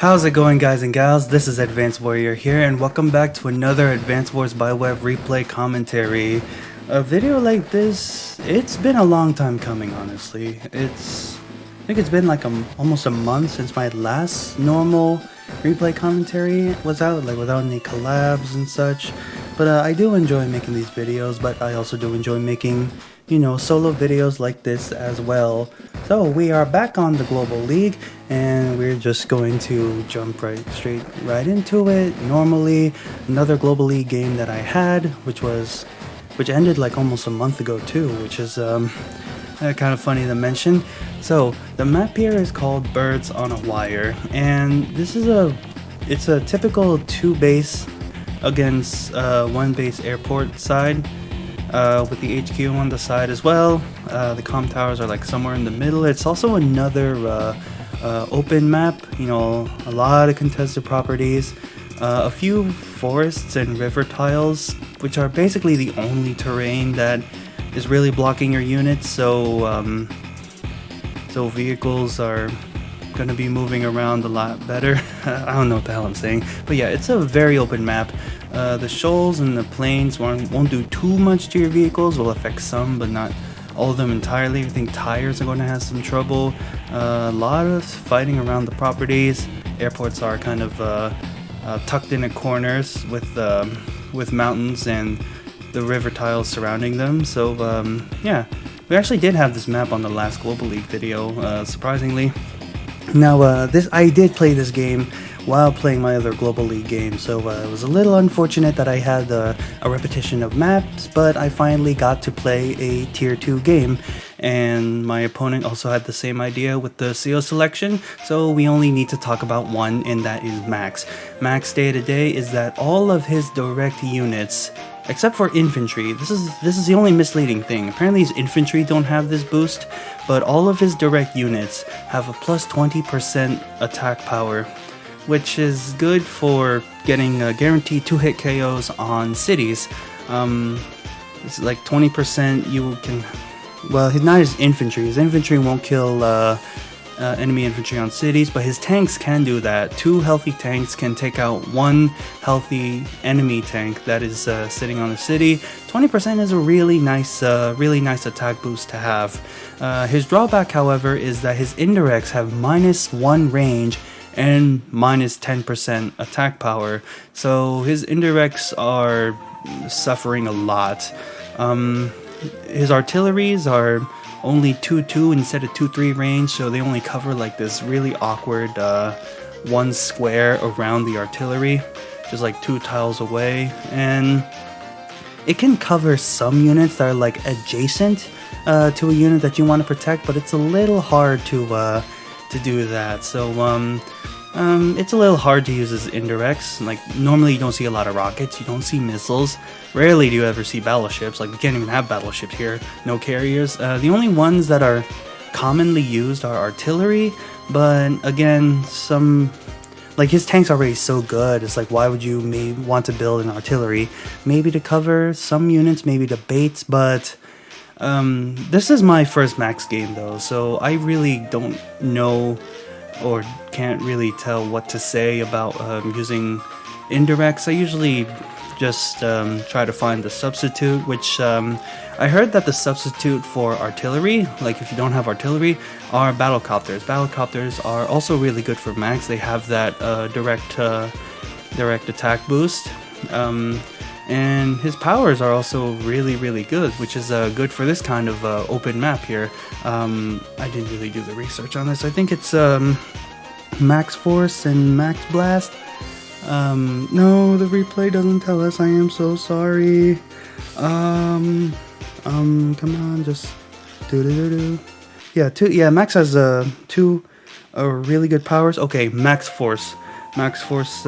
How's it going, guys and gals? This is Advanced Warrior here, and welcome back to another Advanced Wars by Web replay commentary. A video like this, it's been a long time coming, honestly. I think it's been like almost a month since my last normal replay commentary was out, like without any collabs and such. But I do enjoy making these videos, but I also do enjoy making, you know, solo videos like this as well. So we are back on the Global League, and we're just going to jump straight into it. Normally, another Global League game that I had, which ended like almost a month ago too, which is kind of funny to mention. So the map here is called Birds on a Wire, and this is it's a typical 2 base against 1 base airport side. With the HQ on the side as well. The comm towers are like somewhere in the middle. It's also another open map, you know, a lot of contested properties, a few forests and river tiles, which are basically the only terrain that is really blocking your units, so vehicles are gonna be moving around a lot better. I don't know what the hell I'm saying, but yeah, it's a very open map. The shoals and the plains won't do too much to your vehicles, will affect some, but not all of them entirely. I think tires are going to have some trouble. A lot of fighting around the properties. Airports are kind of tucked in at corners with mountains and the river tiles surrounding them. So yeah, we actually did have this map on the last Global League video, surprisingly. Now I did play this game while playing my other Global League game, so it was a little unfortunate that I had a repetition of maps, but I finally got to play a tier 2 game, and my opponent also had the same idea with the CO selection, so we only need to talk about one, and that is Max. Max day to day is that all of his direct units, except for infantry, this is the only misleading thing. Apparently his infantry don't have this boost, but all of his direct units have a plus 20% attack power, which is good for getting guaranteed 2-hit KOs on cities. It's like 20% you can... Well, not his infantry. His infantry won't kill enemy infantry on cities, but his tanks can do that. 2 healthy tanks can take out 1 healthy enemy tank that is sitting on a city. 20% is a really nice attack boost to have. His drawback, however, is that his indirects have -1 range and -10% attack power, so his indirects are suffering a lot. His artilleries are only 2-2 instead of 2-3 range, so they only cover like this really awkward 1 square around the artillery, just like 2 tiles away, and it can cover some units that are like adjacent to a unit that you want to protect, but it's a little hard to do that. So it's a little hard to use as indirects. Like, normally you don't see a lot of rockets, you don't see missiles, rarely do you ever see battleships. Like, we can't even have battleships here, no carriers. The only ones that are commonly used are artillery, but again, like, his tank's already so good, it's like, why would you want to build an artillery? Maybe to cover some units, maybe to baits, but this is my first Max game though, so I really don't know or can't really tell what to say about using indirects. I usually just try to find the substitute, which I heard that the substitute for artillery, like if you don't have artillery, are battlecopters. Battlecopters are also really good for Max. They have that direct attack boost. And his powers are also really good, which is good for this kind of open map here. I didn't really do the research on this. I think it's Max Force and Max Blast. No, the replay doesn't tell us. I am so sorry. Come on, just do. Yeah, Max has 2 really good powers. Okay, Max Force. Max Force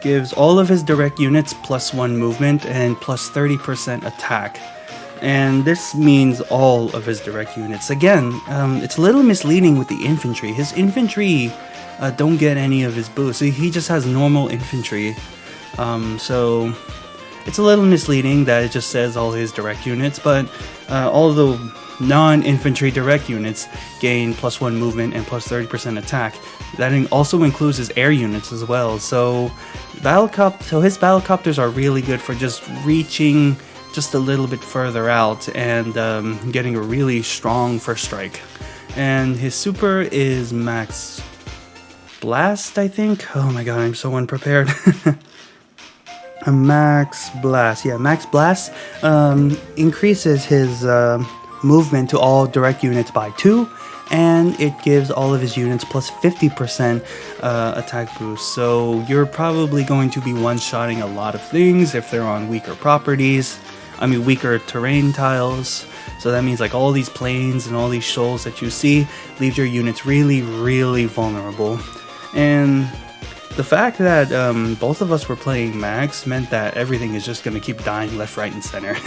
gives all of his direct units +1 movement and +30% attack. And this means all of his direct units. Again, it's a little misleading with the infantry. His infantry don't get any of his boosts. He just has normal infantry. So it's a little misleading that it just says all his direct units, but all the non-infantry direct units gain +1 movement and +30% attack. That also includes his air units as well. So his battlecopters are really good for just reaching just a little bit further out and getting a really strong first strike. And his super is Max Blast, I think. Oh my god, I'm so unprepared. A Max Blast. Yeah, Max Blast increases his movement to all direct units by 2, and it gives all of his units +50% attack boost. So you're probably going to be one-shotting a lot of things if they're on weaker properties. I mean, weaker terrain tiles. So that means like all these plains and all these shoals that you see leave your units really, really vulnerable. And the fact that both of us were playing Max meant that everything is just going to keep dying left, right, and center.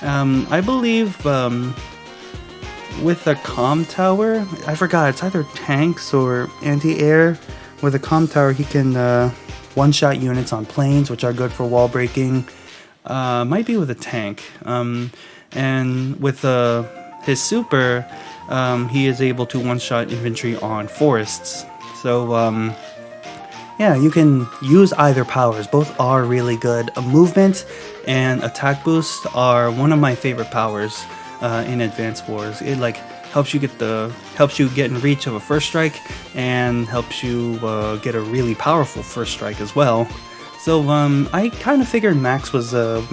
I believe with a comm tower, I forgot, it's either tanks or anti-air. With a comm tower, he can one-shot units on planes, which are good for wall breaking. Might be with a tank. And with his super, he is able to one-shot infantry on forests. So, yeah, you can use either powers. Both are really good. Movement and attack boost are one of my favorite powers in Advanced Wars. It like helps you get in reach of a first strike and helps you get a really powerful first strike as well. So I kind of figured Max was a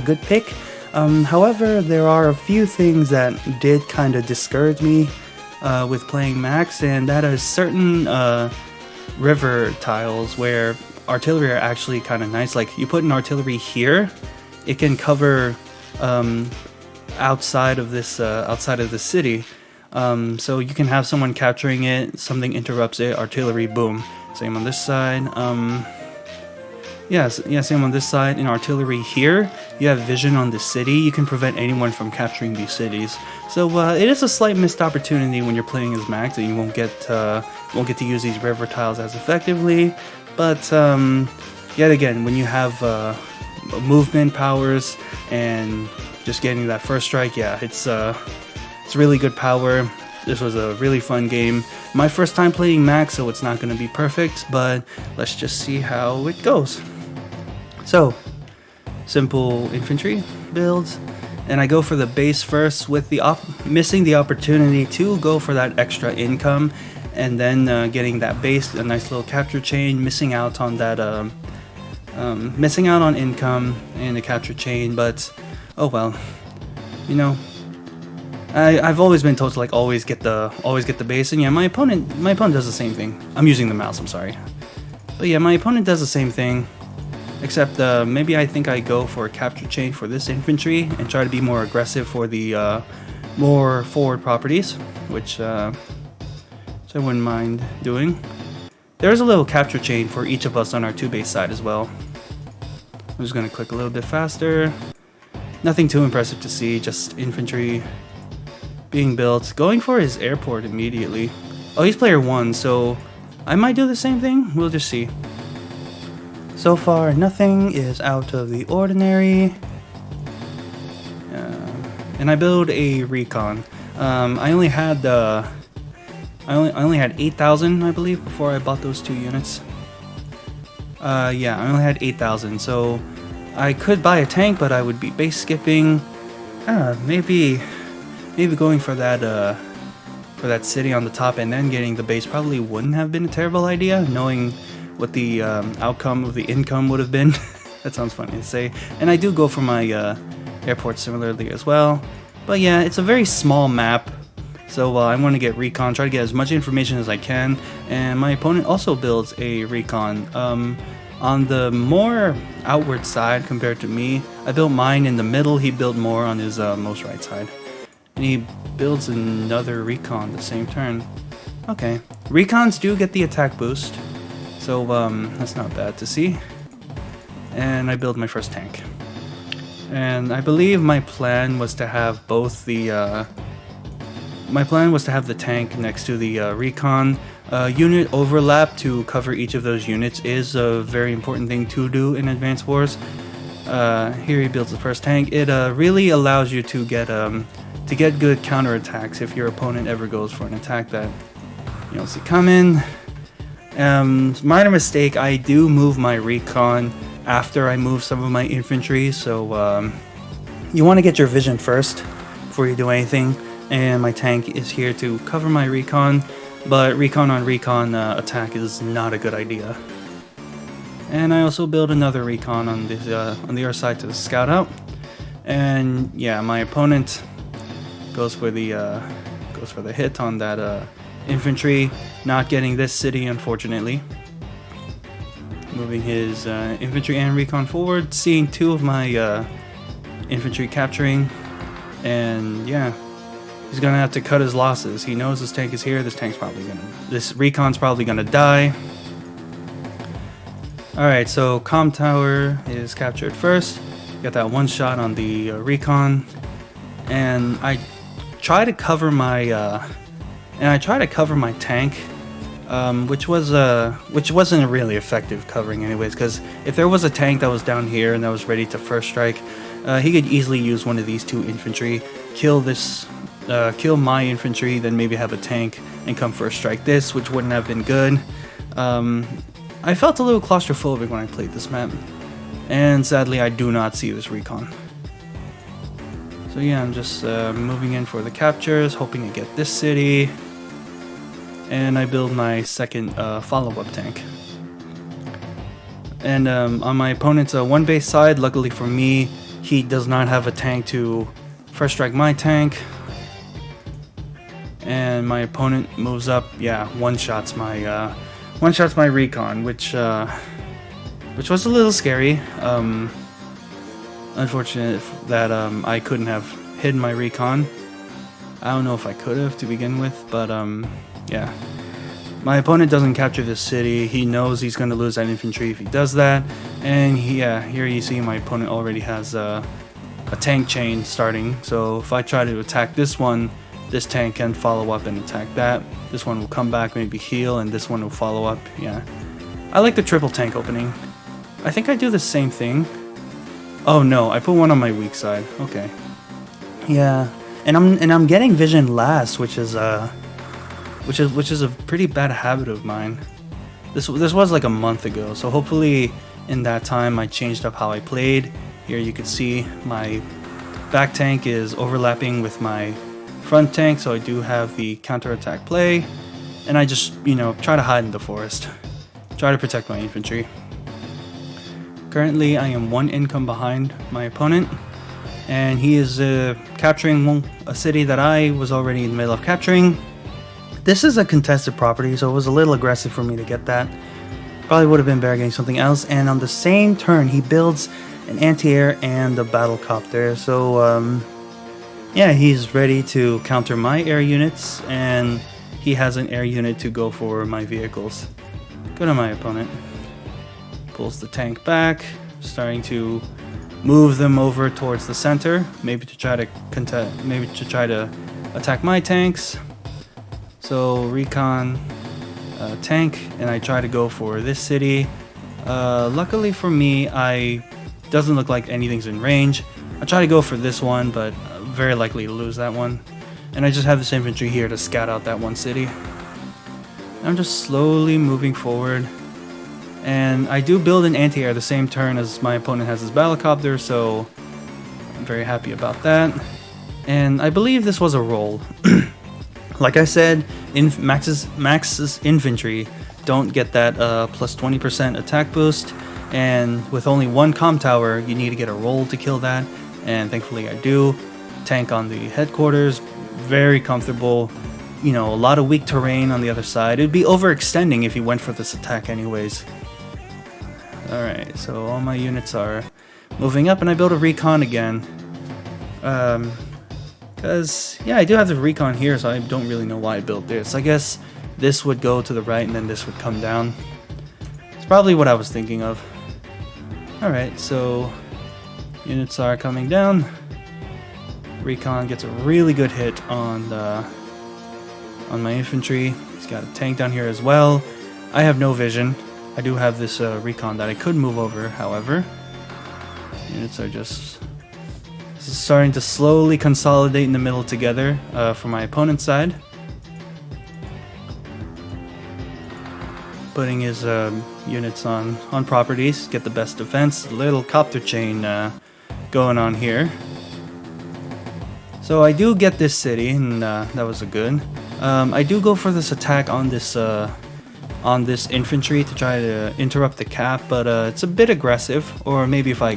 good pick. However, there are a few things that did kind of discourage me with playing Max, and that is certain river tiles where artillery are actually kind of nice. Like you put an artillery here, it can cover outside of the city. So you can have someone capturing it, something interrupts it, artillery, boom. Same on this side. Same on this side. In artillery here, you have vision on the city. You can prevent anyone from capturing these cities. So it is a slight missed opportunity when you're playing as Max that you won't get to use these river tiles as effectively. But yet again, when you have movement powers and just getting that first strike, yeah, it's really good power. This was a really fun game. My first time playing Max, so it's not going to be perfect, but let's just see how it goes. So, simple infantry builds, and I go for the base first with missing the opportunity to go for that extra income, and then getting that base, a nice little capture chain, missing out on that, missing out on income and the capture chain, but oh well, you know. I've always been told to like always get the base, and yeah, my opponent does the same thing. I'm using the mouse, I'm sorry. But yeah, my opponent does the same thing, except maybe I think I go for a capture chain for this infantry and try to be more aggressive for the more forward properties, which I wouldn't mind doing. There's a little capture chain for each of us on our 2-base side as well. I'm just gonna click a little bit faster. Nothing too impressive to see, just infantry being built. Going for his airport immediately. Oh, he's player 1, so I might do the same thing. We'll just see. So far, nothing is out of the ordinary. And I build a recon. I only had 8,000, I believe, before I bought those 2 units. Yeah, I only had 8,000, so I could buy a tank, but I would be base skipping. Maybe going for that city on the top and then getting the base probably wouldn't have been a terrible idea, knowing what the outcome of the income would have been. That sounds funny to say. And I do go for my airport similarly as well. But yeah, it's a very small map, so I want to get recon, try to get as much information as I can. And my opponent also builds a recon on the more outward side compared to me. I built mine in the middle, he built more on his most right side. And he builds another recon the same turn. Okay. Recons do get the attack boost, so that's not bad to see. And I build my first tank. And I believe my plan was to have both the... my plan was to have the tank next to the recon. Unit overlap to cover each of those units is a very important thing to do in Advanced Wars. Here he builds the first tank. It really allows you to get good counterattacks if your opponent ever goes for an attack that you don't see coming. Minor mistake, I do move my recon after I move some of my infantry, so you want to get your vision first before you do anything. And my tank is here to cover my recon, but recon on recon attack is not a good idea. And I also build another recon on the other side to scout out. And yeah, my opponent goes for the hit on that infantry, not getting this city, unfortunately. Moving his infantry and recon forward, seeing two of my infantry capturing, and yeah, he's gonna have to cut his losses. He knows this tank is here. This recon's probably gonna die. All right, so comm tower is captured first. Got that one shot on the recon, and I try to cover my tank, which wasn't really effective covering anyways, because if there was a tank that was down here and that was ready to first strike, he could easily use one of these two infantry, kill my infantry, then maybe have a tank and come first strike this, which wouldn't have been good. I felt a little claustrophobic when I played this map, and sadly I do not see this recon. So yeah, I'm just moving in for the captures, hoping to get this city, and I build my second follow-up tank. And on my opponent's one base side, luckily for me, he does not have a tank to first strike my tank. And my opponent moves up, yeah, one-shots my recon, which was a little scary. Unfortunate that I couldn't have hidden my recon. I don't know if I could have to begin with, but yeah. My opponent doesn't capture this city. He knows he's going to lose that infantry if he does that. And yeah, here you see my opponent already has a tank chain starting. So if I try to attack this one, this tank can follow up and attack that. This one will come back, maybe heal, and this one will follow up. Yeah, I like the triple tank opening. I think I do the same thing. Oh no, I put one on my weak side. Okay. Yeah, and I'm getting vision last, which is a pretty bad habit of mine. This was like a month ago, so hopefully in that time I changed up how I played. Here you can see my back tank is overlapping with my front tank, so I do have the counterattack play, and I just, try to hide in the forest, try to protect my infantry. Currently I am one income behind my opponent, and he is capturing a city that I was already in the middle of capturing. This is a contested property, so it was a little aggressive for me to get that. Probably would have been better getting something else. And on the same turn he builds an anti-air and a battle copter, so yeah, he's ready to counter my air units, and he has an air unit to go for my vehicles. Good on my opponent. Pulls the tank back, starting to move them over towards the center, maybe to try to attack my tanks. So recon tank, and I try to go for this city. Luckily for me, doesn't look like anything's in range. I try to go for this one, but very likely to lose that one. And I just have this infantry here to scout out that one city. I'm just slowly moving forward. And I do build an anti-air the same turn as my opponent has his battlecopter, so I'm very happy about that. And I believe this was a roll. Like I said, Max's infantry don't get that plus 20% attack boost, and with only one comm tower, you need to get a roll to kill that, and thankfully I do. Tank on the headquarters, very comfortable. A lot of weak terrain on the other side. It'd be overextending if he went for this attack anyways. Alright, so all my units are moving up, and I build a recon again. Because, yeah, I do have the recon here, so I don't really know why I built this. I guess this would go to the right, and then this would come down. It's probably what I was thinking of. Alright, so units are coming down. Recon gets a really good hit on my infantry. He's got a tank down here as well. I have no vision. I do have this recon that I could move over, however. Units are just starting to slowly consolidate in the middle together for my opponent's side. Putting his units on properties, get the best defense. Little copter chain going on here. So I do get this city, and that was a good. I do go for this attack on this infantry to try to interrupt the cap, but it's a bit aggressive. Or maybe if I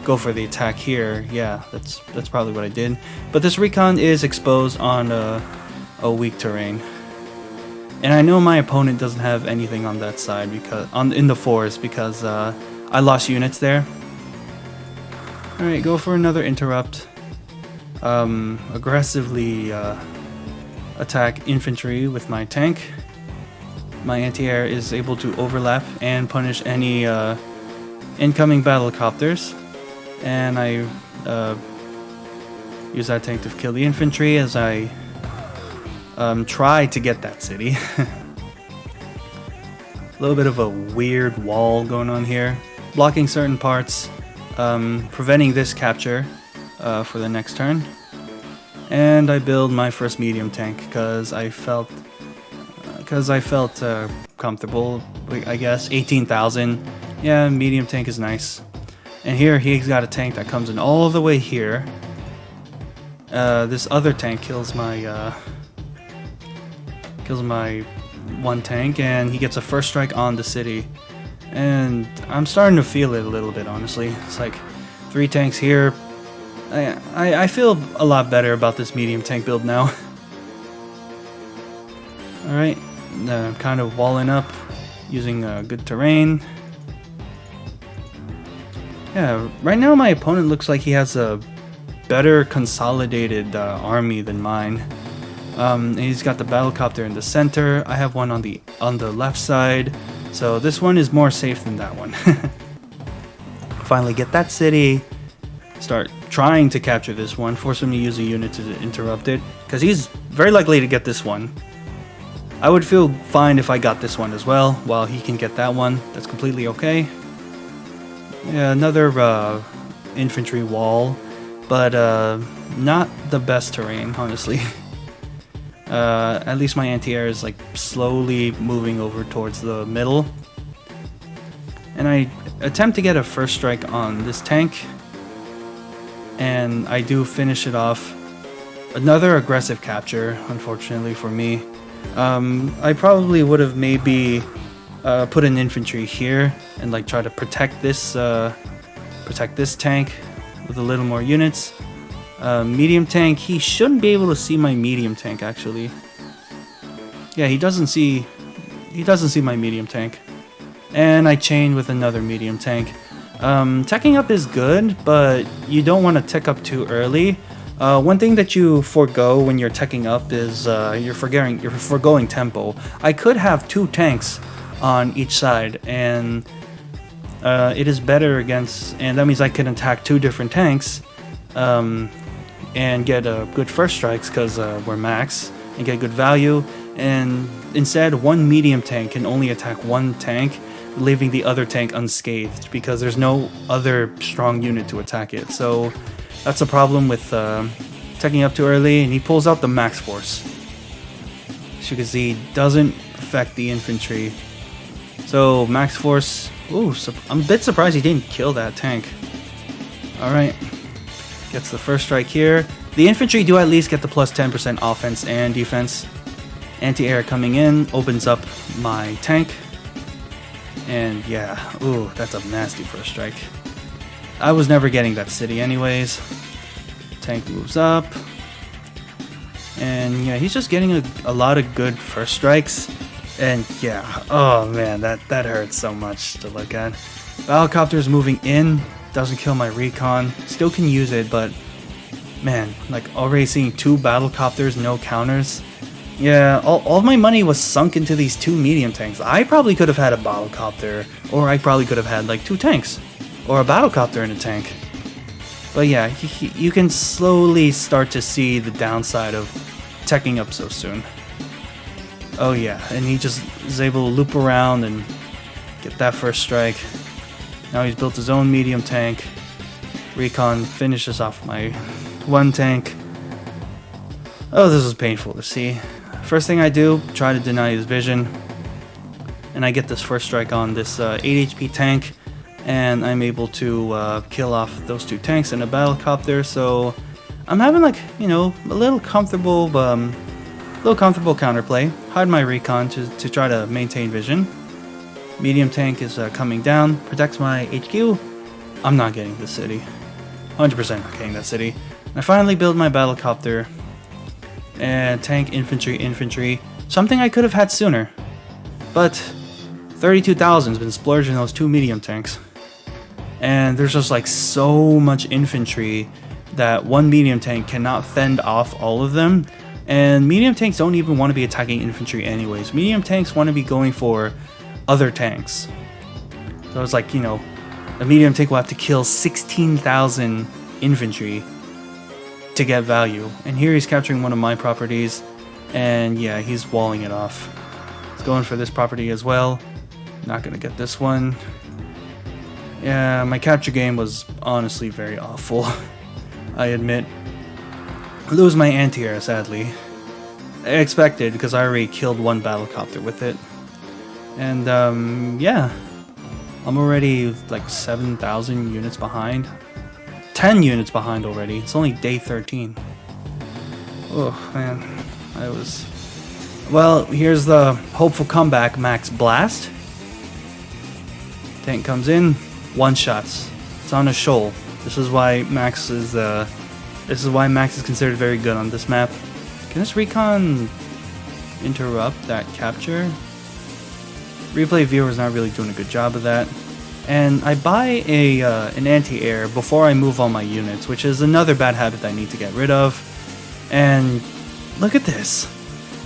go for the attack here, yeah, that's probably what I did. But this recon is exposed on a weak terrain. And I know my opponent doesn't have anything on that side because in the forest because I lost units there. All right, go for another interrupt. Aggressively attack infantry with my tank. My anti-air is able to overlap and punish any incoming battlecopters, and I use that tank to kill the infantry as I try to get that city. A little bit of a weird wall going on here, blocking certain parts, preventing this capture for the next turn. And I build my first medium tank because I felt comfortable. I guess 18,000. Yeah, medium tank is nice. And here he's got a tank that comes in all the way here. This other tank kills my one tank, and he gets a first strike on the city. And I'm starting to feel it a little bit, honestly. It's like 3 tanks here. I feel a lot better about this medium tank build now. Alright, kind of walling up, using good terrain. Yeah, right now my opponent looks like he has a better consolidated army than mine. He's got the battlecopter in the center. I have one on the left side, so this one is more safe than that one. Finally get that city. Start trying to capture this one. Force him to use a unit to interrupt it, because he's very likely to get this one. I would feel fine if I got this one as well, while he can get that one. That's completely okay. Yeah, another infantry wall, but not the best terrain, honestly. At least my anti-air is like slowly moving over towards the middle. And I attempt to get a first strike on this tank. And I do finish it off. Another aggressive capture, unfortunately for me. I probably would have maybe put an infantry here and like try to protect this tank with a little more units. Medium tank, he shouldn't be able to see my medium tank actually. Yeah, he doesn't see my medium tank. And I chain with another medium tank. Teching up is good, but you don't want to tech up too early. One thing that you forego when you're teching up is you're foregoing tempo. I could have 2 tanks on each side, and it is better against, and that means I can attack 2 different tanks and get good first strikes because we're max and get good value. And instead, one medium tank can only attack 1 tank, leaving the other tank unscathed because there's no other strong unit to attack it. So that's a problem with teching up too early, and he pulls out the max force. As you can see, doesn't affect the infantry. So max force, ooh, I'm a bit surprised he didn't kill that tank. Alright, gets the first strike here. The infantry do at least get the plus 10% offense and defense. Anti-air coming in, opens up my tank. And yeah, ooh, that's a nasty first strike. I was never getting that city anyways. Tank moves up. And yeah, he's just getting a lot of good first strikes. And yeah, oh man, that hurts so much to look at. Battlecopter's moving in, doesn't kill my recon. Still can use it, but man, like already seeing 2 battlecopters, no counters. Yeah, all my money was sunk into these 2 medium tanks. I probably could have had a battlecopter, or I probably could have had like 2 tanks, or a battlecopter in a tank. But yeah, you can slowly start to see the downside of teching up so soon. Oh yeah, and he just is able to loop around and get that first strike. Now he's built his own medium tank, Recon finishes off my one tank. Oh, this is painful to see. First thing I do, try to deny his vision. And I get this first strike on this 8 HP tank. And I'm able to kill off those 2 tanks in a battlecopter. So I'm having like, you know, a little comfortable counterplay. Hide my recon to try to maintain vision. Medium tank is coming down, protects my HQ. I'm not getting the city. 100% not getting that city. I finally build my battlecopter. And tank, infantry. Something I could have had sooner. But 32,000 has been splurged in those 2 medium tanks. And there's just like so much infantry that one medium tank cannot fend off all of them. And medium tanks don't even want to be attacking infantry anyways. Medium tanks want to be going for other tanks. So it's like, you know, a medium tank will have to kill 16,000 infantry to get value. And here he's capturing one of my properties. And yeah, he's walling it off. He's going for this property as well. Not going to get this one. Yeah, my capture game was honestly very awful. I admit. I lose my anti-air, sadly. I expected, because I already killed one battlecopter with it. And, yeah. I'm already, like, 7,000 units behind. 10 units behind already. It's only day 13. Oh, man. I was... Well, here's the hopeful comeback, Max Blast. Tank comes in. One-shots. It's on a shoal. This is why Max is considered very good on this map. Can this recon interrupt that capture? Replay viewer is not really doing a good job of that. And I buy an anti-air before I move all my units, which is another bad habit that I need to get rid of. And look at this.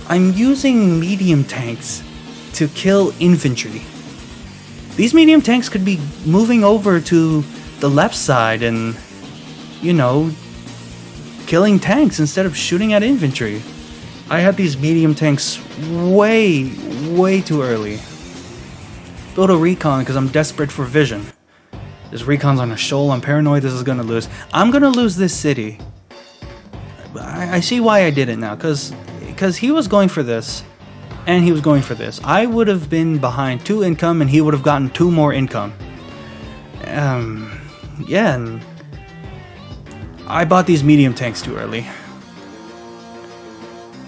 I'm using medium tanks to kill infantry. These medium tanks could be moving over to the left side and, you know, killing tanks instead of shooting at infantry. I had these medium tanks way too early. Build a recon because I'm desperate for vision. This recon's on a shoal. I'm paranoid this is going to lose. I'm going to lose this city. I see why I did it now. Because he was going for this. And he was going for this. I would have been behind 2 income and he would have gotten 2 more income. Yeah, and I bought these medium tanks too early.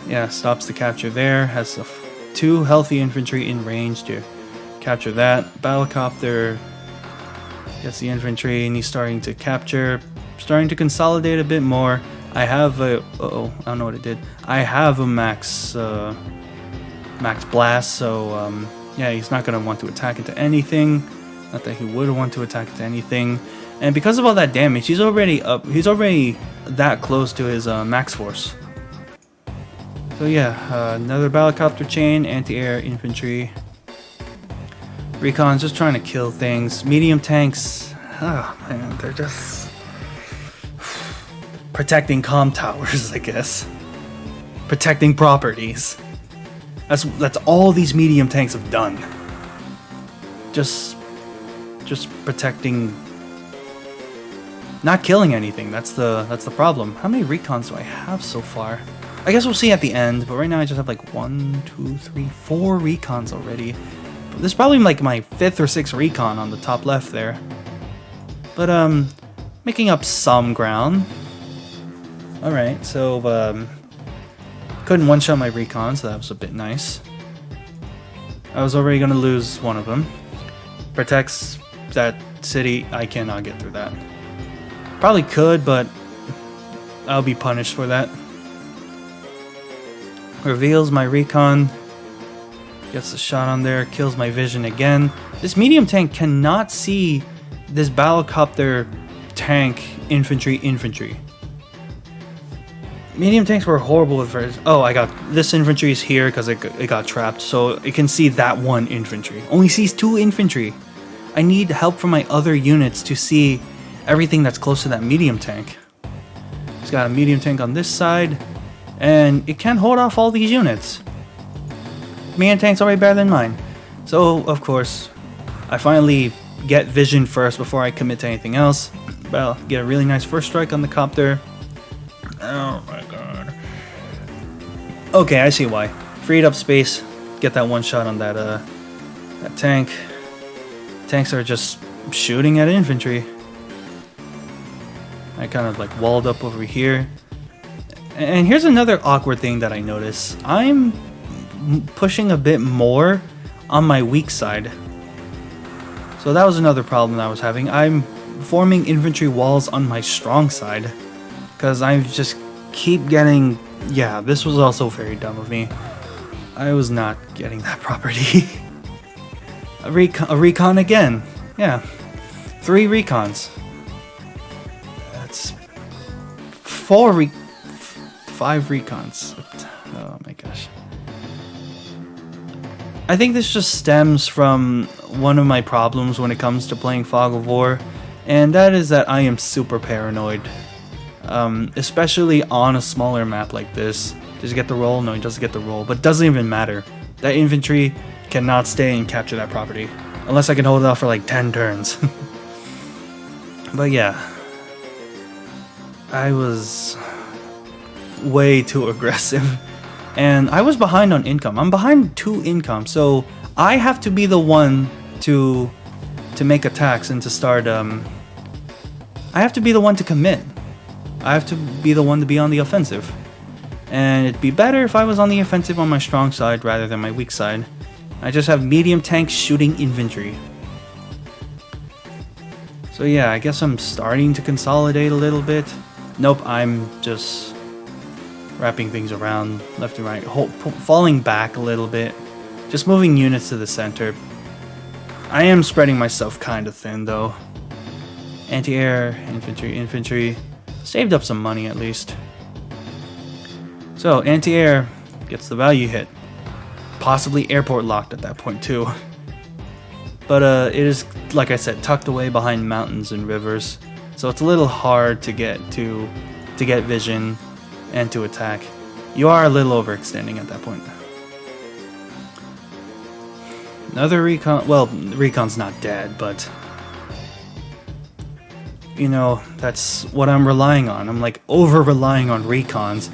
Yeah, stops the capture there. Has 2 healthy infantry in range to capture that. Battlecopter gets the infantry and he's starting to capture. Starting to consolidate a bit more. I have a... Uh-oh, I don't know what it did. I have a max blast, so yeah, he's not going to want to attack into anything. Not that he would want to attack into anything. And because of all that damage, he's already up. He's already that close to his max force. So yeah, another battlecopter chain, anti-air, infantry. Recon's just trying to kill things. Medium tanks, oh man, they're just protecting comm towers, I guess. Protecting properties. That's all these medium tanks have done. Just protecting, not killing anything. That's the problem. How many recons do I have so far? I guess we'll see at the end, but right now I just have like 1, 2, 3, 4 recons already. This is probably like my 5th or 6th recon on the top left there. But making up some ground. Alright, so couldn't one-shot my recon, so that was a bit nice. I was already going to lose one of them. Protects that city. I cannot get through that. Probably could, but I'll be punished for that. Reveals my recon. Gets a shot on there. Kills my vision again. This medium tank cannot see this battlecopter tank infantry. Medium tanks were horrible with first. Oh, I got this infantry is here because it got trapped, so it can see that one infantry. Only sees 2 infantry. I need help from my other units to see everything that's close to that medium tank. It's got a medium tank on this side, and it can't hold off all these units. Medium tank's already better than mine. So, of course, I finally get vision first before I commit to anything else. well, get a really nice first strike on the copter. Oh my god. Okay, I see why. Freed up space, get that one shot on that that tank. Tanks are just shooting at infantry. I kind of like walled up over here. And here's another awkward thing that I notice. I'm pushing a bit more on my weak side. So that was another problem I was having. I'm forming infantry walls on my strong side. Because I just keep getting... Yeah, this was also very dumb of me. I was not getting that property. a recon again. Yeah. 3 recons. That's 5 recons. Oh my gosh. I think this just stems from one of my problems when it comes to playing Fog of War, and that is that I am super paranoid. Especially on a smaller map like this. Does he get the roll? No, he doesn't get the roll, but it doesn't even matter. That infantry cannot stay and capture that property. Unless I can hold it off for like 10 turns. But yeah. I was way too aggressive. And I was behind on income. I'm behind 2 income, so I have to be the one to make attacks and to start. I have to be the one to commit. I have to be the one to be on the offensive. And it'd be better if I was on the offensive on my strong side rather than my weak side. I just have medium tanks shooting infantry. So yeah, I guess I'm starting to consolidate a little bit. Nope, I'm just wrapping things around left and right, falling back a little bit, just moving units to the center. I am spreading myself kind of thin though. Anti-air, infantry, saved up some money at least. So anti-air gets the value hit, possibly airport locked at that point too. But it is, like I said, tucked away behind mountains and rivers, so it's a little hard to get vision and to attack. You are a little overextending at that point. Another recon. Well, recon's not dead, but you know, that's what I'm relying on. I'm like over-relying on recons,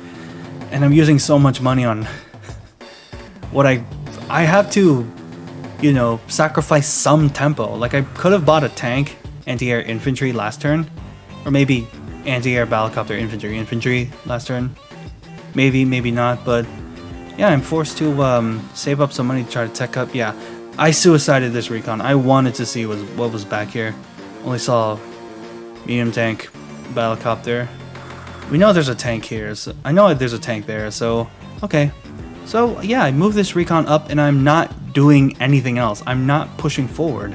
and I'm using so much money on what I have to, you know, sacrifice some tempo. Like, I could have bought a tank, anti-air infantry last turn, or maybe anti-air battlecopter infantry last turn. Maybe not, but yeah, I'm forced to save up some money to try to tech up. Yeah, I suicided this recon. I wanted to see what was back here. Only saw medium tank, battlecopter. We know there's a tank here, so I know there's a tank there, so okay. So yeah, I moved this recon up and I'm not doing anything else. I'm not pushing forward.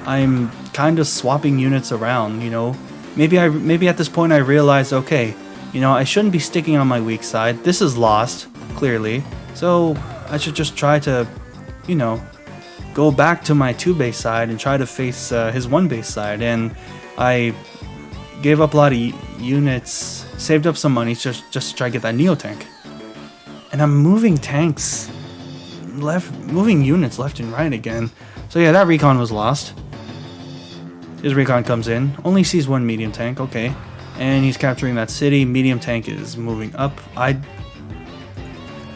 I'm kind of swapping units around, you know. Maybe at this point I realized, okay, you know, I shouldn't be sticking on my weak side. This is lost, clearly. So I should just try to, you know, go back to my 2-base side and try to face his 1-base side. And I gave up a lot of units, saved up some money just to try to get that Neo tank. And I'm moving moving units left and right again. So yeah, that recon was lost. His recon comes in, only sees 1 medium tank, okay. And he's capturing that city. Medium tank is moving up. I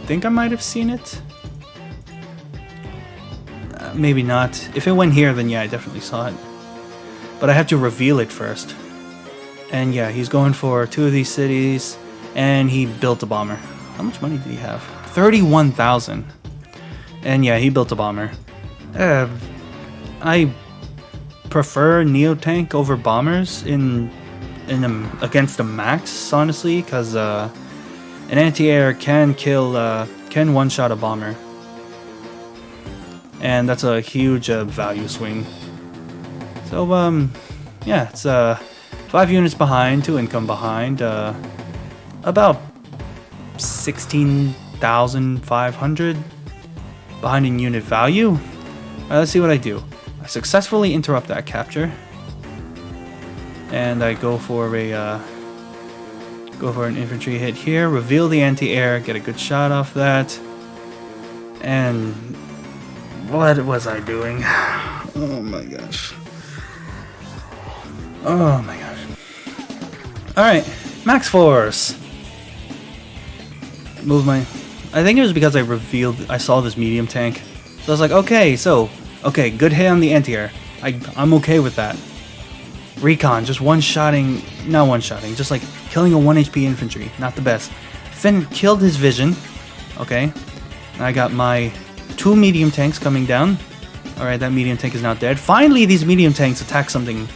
think I might have seen it. Maybe not. If it went here, then yeah, I definitely saw it. But I have to reveal it first. And yeah, he's going for 2 of these cities. And he built a bomber. How much money did he have? 31,000. And yeah, he built a bomber. I prefer Neo tank over bombers against a max, honestly, because an anti-air can one-shot a bomber, and that's a huge value swing. So yeah, it's 5 units behind, 2 income behind, about 16,500 behind in unit value. Alright, let's see what I do. I successfully interrupt that capture, and I go for an infantry hit here, reveal the anti-air, get a good shot off that. And what was I doing? Oh my gosh. Oh my gosh. Alright, max force. Move my... I think it was because I saw this medium tank. So I was like, okay, good hit on the anti-air. I'm okay with that. Recon, just not one-shotting, just like killing a 1 HP infantry, not the best. Finn killed his vision. Okay, I got my 2 medium tanks coming down. Alright, that medium tank is now dead. Finally, these medium tanks attack something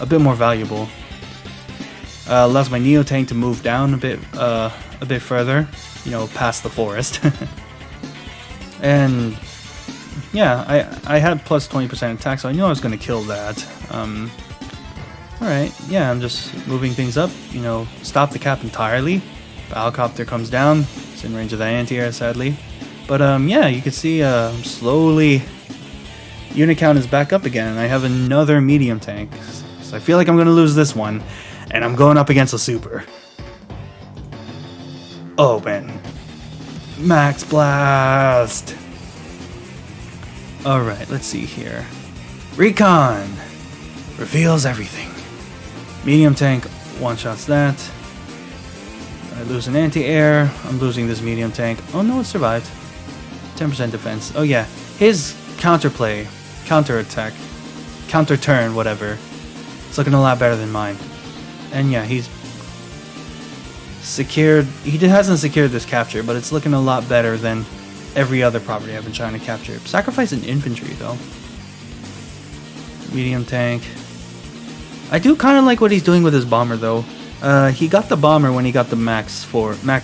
a bit more valuable. Allows my Neo tank to move down a bit further, you know, past the forest. And yeah, I had plus 20% attack, so I knew I was going to kill that. Alright, yeah, I'm just moving things up, you know, stop the cap entirely. Battlecopter comes down, it's in range of that anti-air, sadly. But yeah, you can see slowly unit count is back up again, and I have another medium tank. So I feel like I'm going to lose this one, and I'm going up against a super. Oh man. Max Blast! Alright, let's see here. Recon! Reveals everything. Medium tank one-shots that. I lose an anti-air. I'm losing this medium tank. Oh no, it survived. 10% defense. Oh yeah, his counterplay, counter-attack, counter-turn, whatever. It's looking a lot better than mine. And yeah, he's secured. He hasn't secured this capture, but it's looking a lot better than every other property I've been trying to capture. Sacrifice an infantry though. Medium tank. I do kind of like what he's doing with his bomber though. He got the bomber when he got the max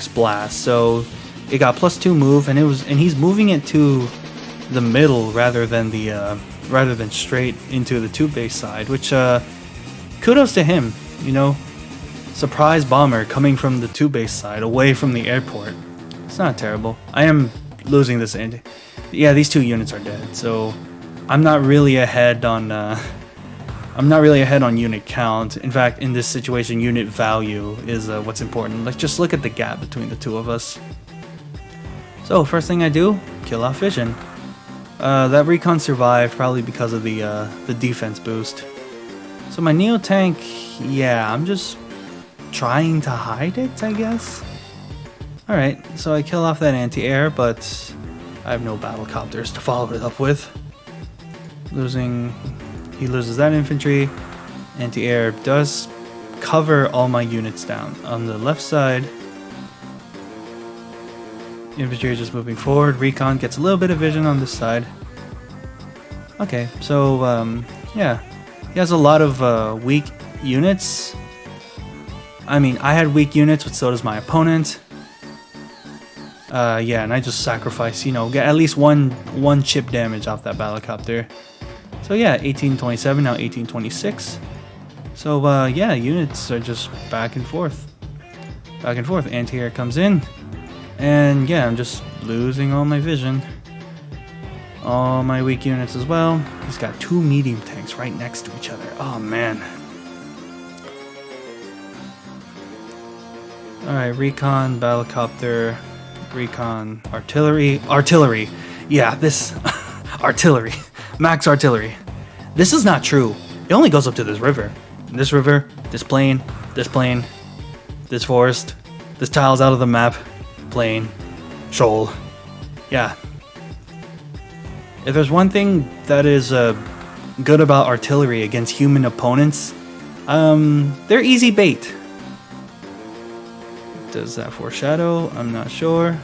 blast, so it got +2 move, and he's moving it to the middle rather than straight into the 2 base side, which kudos to him, you know. Surprise bomber coming from the 2 base side away from the airport. It's not terrible. I am losing this end. Yeah, these 2 units are dead, so I'm not really ahead on unit count. In fact, in this situation, unit value is what's important. Let's just look at the gap between the 2 of us. So first thing I do, kill off vision. That recon survived probably because of the defense boost. So my Neo tank, yeah, I'm just trying to hide it, I guess. Alright, so I kill off that anti-air, but I have no battlecopters to follow it up with. He loses that infantry. Anti-air does cover all my units down. On the left side, infantry is just moving forward. Recon gets a little bit of vision on this side. Okay, so yeah, he has a lot of weak units. I mean, I had weak units, but so does my opponent. Yeah, and I just sacrifice, you know, get at least one chip damage off that battlecopter. So yeah, 1827, now 1826. So yeah, units are just back and forth. Back and forth. Anti-air comes in. And yeah, I'm just losing all my vision. All my weak units as well. He's got 2 medium tanks right next to each other. Oh man. Alright, recon, battlecopter, recon, artillery. Yeah, this artillery. Max artillery. This is not true. It only goes up to this river. This river, this plain, this forest, this tile's out of the map, plain, shoal. Yeah. If there's one thing that is good about artillery against human opponents, they're easy bait. Does that foreshadow? I'm not sure.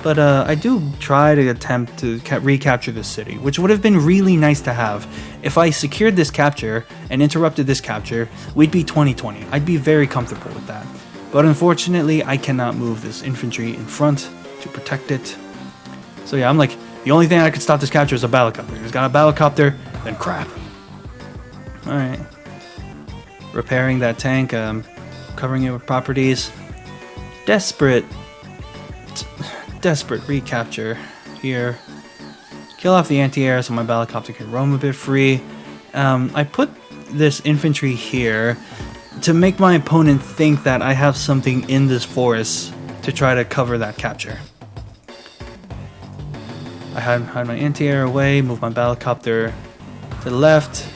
But I do try to attempt to recapture this city, which would have been really nice to have. If I secured this capture and interrupted this capture, we'd be 20-20. I'd be very comfortable with that. But unfortunately, I cannot move this infantry in front to protect it. So yeah, I'm like, the only thing I could stop this capture is a battlecopter. He's got a battlecopter, then crap. Alright. Repairing that tank, covering it with properties. Desperate recapture here. Kill off the anti-air so my battlecopter can roam a bit free. I put this infantry here to make my opponent think that I have something in this forest to try to cover that capture. I hide my anti-air away, move my battlecopter to the left.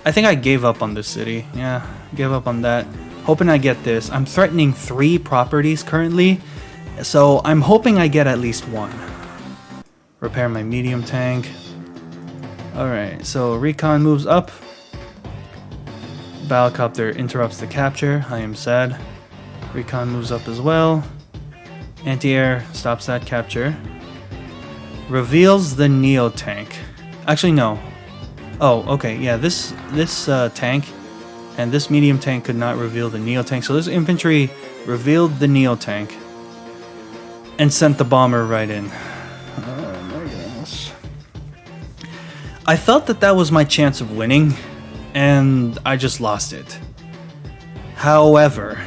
I think I gave up on this city. Yeah, gave up on that. hoping I get this. I'm threatening 3 properties currently, so I'm hoping I get at least 1. Repair my medium tank. Alright, so recon moves up. Battlecopter interrupts the capture. I am sad. Recon moves up as well. Anti-air stops that capture. Reveals the Neo tank. Actually, no. Oh, okay, yeah, this tank and this medium tank could not reveal the Neo tank. So this infantry revealed the Neo tank and sent the bomber right in. Oh my goodness. I felt that that was my chance of winning, and I just lost it. However,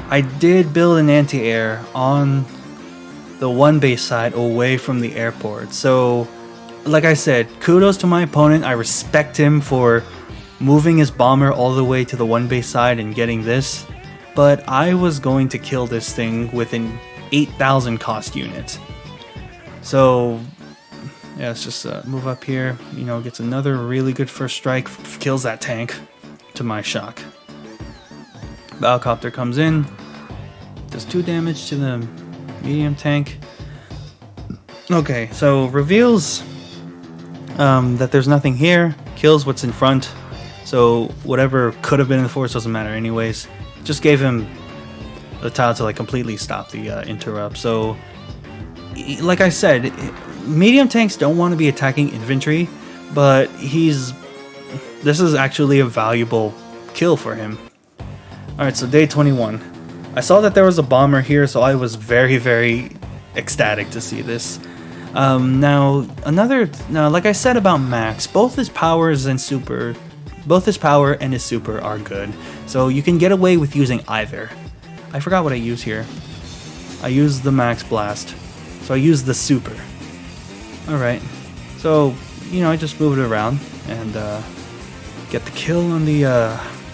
I did build an anti-air on the 1 base side away from the airport. So, like I said, kudos to my opponent. I respect him for moving his bomber all the way to the 1 base side and getting this. But I was going to kill this thing with an 8,000 cost unit. So, yeah, let's just move up here. You know, gets another really good first strike. Kills that tank, to my shock. Battlecopter comes in. Does 2 damage to the medium tank. Okay, so reveals that there's nothing here. Kills what's in front. So whatever could have been in the force doesn't matter anyways. Just gave him the tile to like completely stop the interrupt. So, like I said, medium tanks don't want to be attacking infantry, but this is actually a valuable kill for him. Alright, so day 21. I saw that there was a bomber here, so I was very, very ecstatic to see this. Now, like I said about Max, both his power and his super are good. So you can get away with using either. I forgot what I use here. I used the Max Blast. So I used the super. Alright. So, you know, I just moved it around and get the kill on the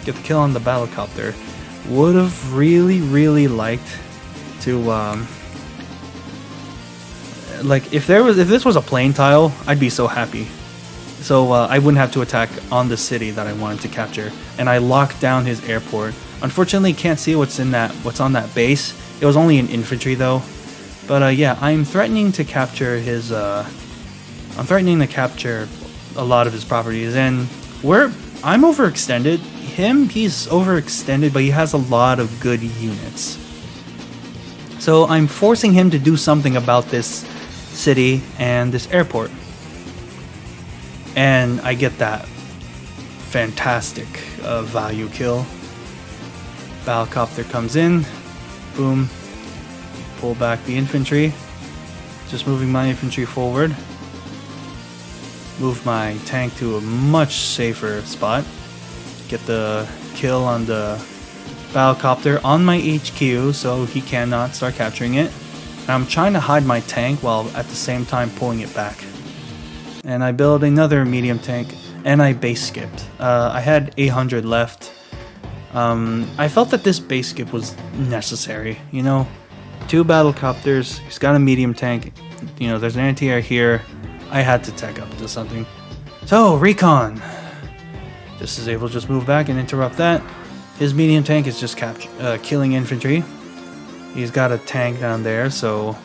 battlecopter. Would have really liked to like if this was a plain tile, I'd be so happy. So I wouldn't have to attack on the city that I wanted to capture, and I locked down his airport. Unfortunately, can't see what's on that base. It was only an infantry though. But yeah, I'm threatening to capture his. I'm threatening to capture a lot of his properties, and I'm overextended. He's overextended, but he has a lot of good units. So I'm forcing him to do something about this city and this airport. And I get that fantastic value kill. Battlecopter comes in. Boom. Pull back the infantry. Just moving my infantry forward. Move my tank to a much safer spot. Get the kill on the battlecopter on my HQ so he cannot start capturing it. And I'm trying to hide my tank while at the same time pulling it back. And I build another medium tank, and I base skipped. I had 800 left. I felt that this base skip was necessary, you know? 2 battlecopters, he's got a medium tank, you know, there's an anti-air here. I had to tech up to something. So, recon! Just is able to just move back and interrupt that. His medium tank is just killing infantry. He's got a tank down there, so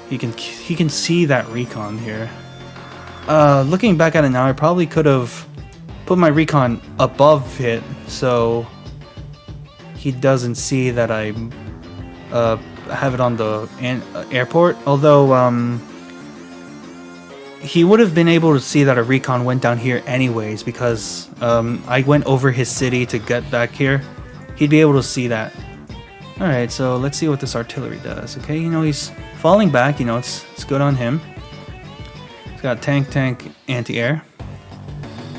he can see that recon here. Looking back at it now, I probably could have put my recon above it, so he doesn't see that I have it on the airport. Although he would have been able to see that a recon went down here anyways, because I went over his city to get back here. He'd be able to see that. Alright, so let's see what this artillery does. Okay, you know, he's falling back, you know, it's good on him. He's got tank, anti-air.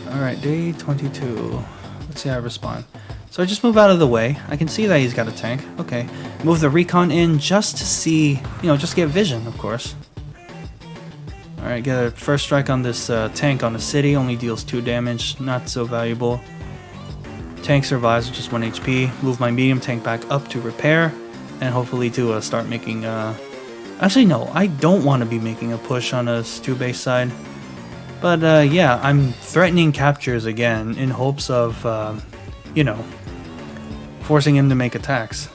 Alright, day 22. Let's see how I respond. So I just move out of the way. I can see that he's got a tank. Okay, move the recon in just to see, you know, just get vision, of course. Alright, get a first strike on this tank on the city. Only deals 2 damage, not so valuable. Tank survives with just 1 HP. Move my medium tank back up to repair, and hopefully to start making... Actually, no, I don't want to be making a push on a 2-base side. But yeah, I'm threatening captures again in hopes of, you know, forcing him to make attacks.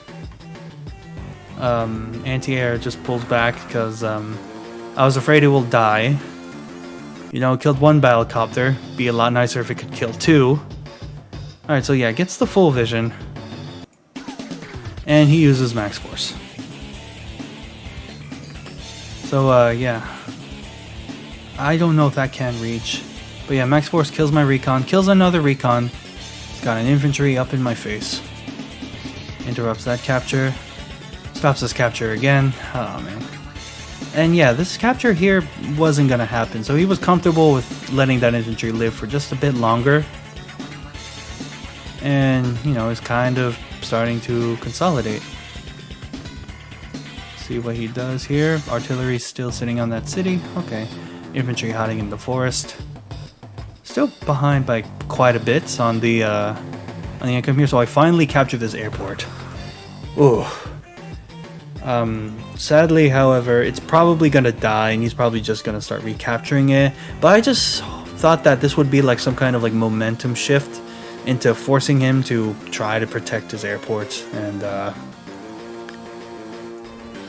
Anti-air just pulls back because I was afraid it will die. You know, killed one battlecopter. Be a lot nicer if it could kill two. Alright, so yeah, gets the full vision. And he uses max force. So, yeah. I don't know if that can reach. But yeah, max force kills my recon. Kills another recon. Got an infantry up in my face. Interrupts that capture. Stops this capture again. Oh, man. And yeah, this capture here wasn't gonna happen. So he was comfortable with letting that infantry live for just a bit longer. And, you know, is kind of starting to consolidate. See what he does here. Artillery's still sitting on that city. Okay. Infantry hiding in the forest. Still behind by quite a bit on the income here. So I finally captured this airport. Ooh. Sadly, however, it's probably gonna die and he's probably just gonna start recapturing it. But I just thought that this would be like some kind of like momentum shift into forcing him to try to protect his airport and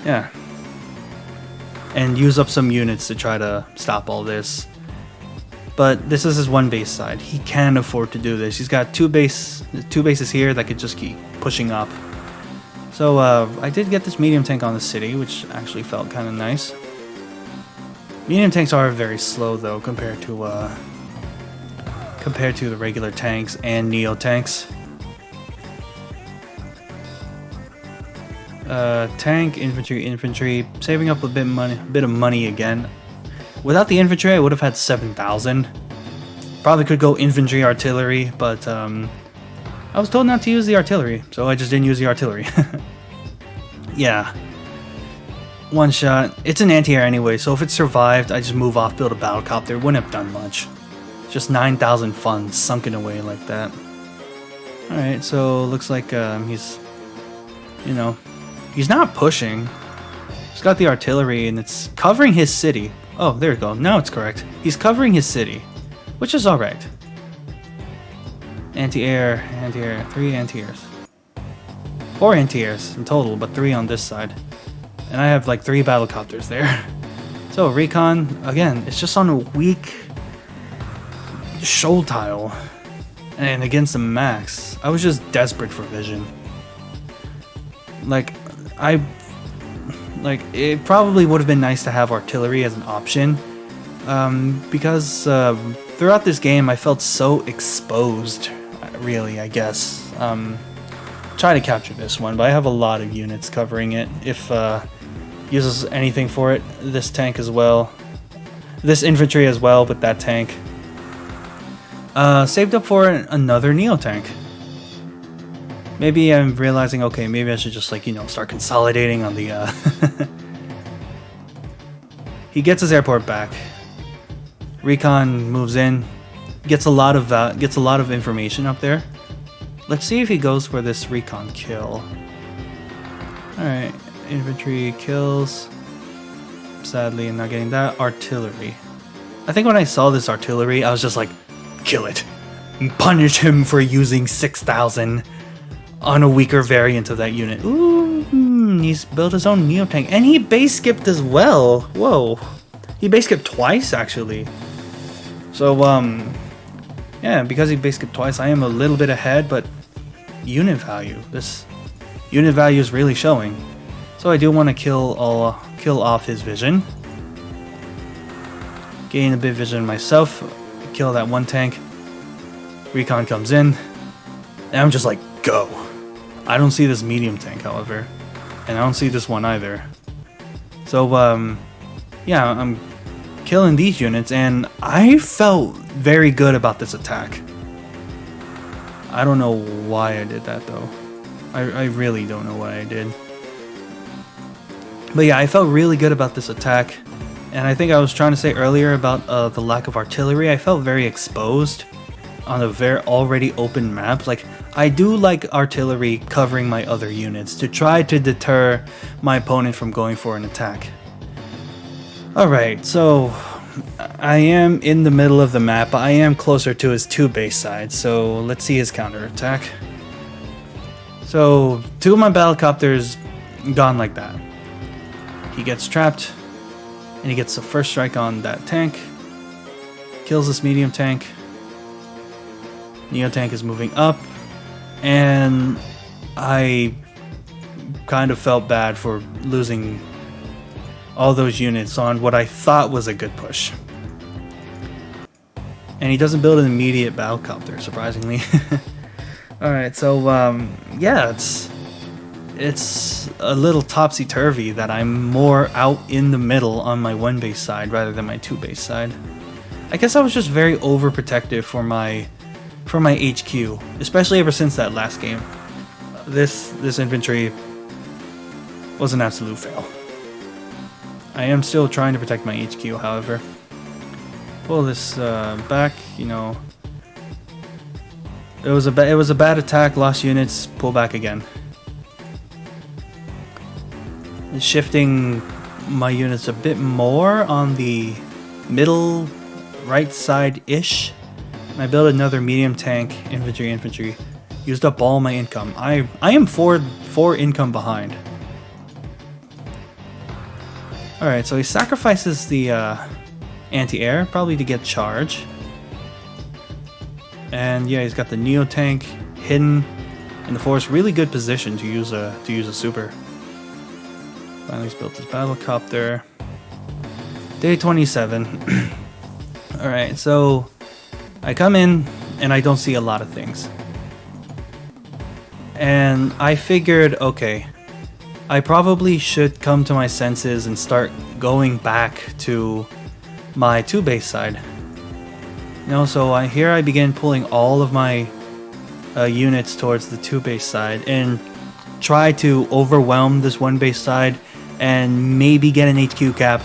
yeah, and use up some units to try to stop all this. But this is his one base side. He can afford to do this. He's got two bases here that could just keep pushing up. So I did get this medium tank on the city, which actually felt kind of nice. Medium tanks are very slow though compared to the regular tanks and neo tanks. Tank, infantry, saving up a bit of money again. Without the infantry, I would have had 7,000. Probably could go infantry, artillery, but I was told not to use the artillery, so I just didn't use the artillery. Yeah. One shot. It's an anti-air anyway, so if it survived, I just move off, build a battlecopter. Wouldn't have done much. Just 9,000 funds sunken away like that. Alright, so looks like he's, you know, he's not pushing. He's got the artillery and it's covering his city. Oh, there we go. Now it's correct. He's covering his city, which is alright. Anti-air, 3 anti-airs. 4 anti-airs in total, but 3 on this side. And I have like 3 battlecopters there. So recon, again, it's just on a weak shoal tile. And against the max, I was just desperate for vision. Like, it probably would have been nice to have artillery as an option. Because throughout this game, I felt so exposed, really, I guess. Try to capture this one, but I have a lot of units covering it. If uses anything for it, this tank as well. This infantry as well, but that tank. Saved up for another Neo tank. Maybe I'm realizing, okay, maybe I should just, like, you know, start consolidating on the, He gets his airport back. Recon moves in. Gets a lot of information up there. Let's see if he goes for this recon kill. Alright, infantry kills. Sadly, I'm not getting that. Artillery. I think when I saw this artillery, I was just like, kill it. Punish him for using 6,000 on a weaker variant of that unit. Ooh, he's built his own Neo tank. And he base skipped as well. Whoa. He base skipped twice, actually. So, yeah, because he base skipped twice, I am a little bit ahead, but unit value. This unit value is really showing. So I do want to kill off his vision. Gain a bit of vision myself. Kill that one tank. Recon comes in. And I'm just like, go. I don't see this medium tank, however. And I don't see this one either. So, yeah, I'm killing these units, and I felt very good about this attack. I don't know why I did that, though. I really don't know why I did. But yeah, I felt really good about this attack. And I think I was trying to say earlier about the lack of artillery. I felt very exposed on a very already open map. Like, I do like artillery covering my other units to try to deter my opponent from going for an attack. Alright, so I am in the middle of the map. I am closer to his 2 base sides, so let's see his counterattack. So 2 of my battlecopters gone like that. He gets trapped, and he gets the first strike on that tank. Kills this medium tank. Neo tank is moving up, and I kind of felt bad for losing all those units on what I thought was a good push. And he doesn't build an immediate battlecopter, surprisingly. Alright, so yeah, it's a little topsy-turvy that I'm more out in the middle on my 1 base side rather than my 2 base side. I guess I was just very overprotective for my HQ, especially ever since that last game. This infantry was an absolute fail. I am still trying to protect my HQ, however. Pull this back, you know. It was a bad attack, lost units, pull back again. Shifting my units a bit more on the middle right side-ish. I built another medium tank, infantry. Used up all my income. I am four income behind. Alright, so he sacrifices the anti-air, probably to get charge. And yeah, he's got the Neo tank hidden in the forest. Really good position to use a super. Finally he's built his battlecopter. Day 27. Alright, so I come in and I don't see a lot of things. And I figured, okay, I probably should come to my senses and start going back to my 2 base side. You know, so here I begin pulling all of my units towards the 2 base side and try to overwhelm this 1 base side and maybe get an HQ cap.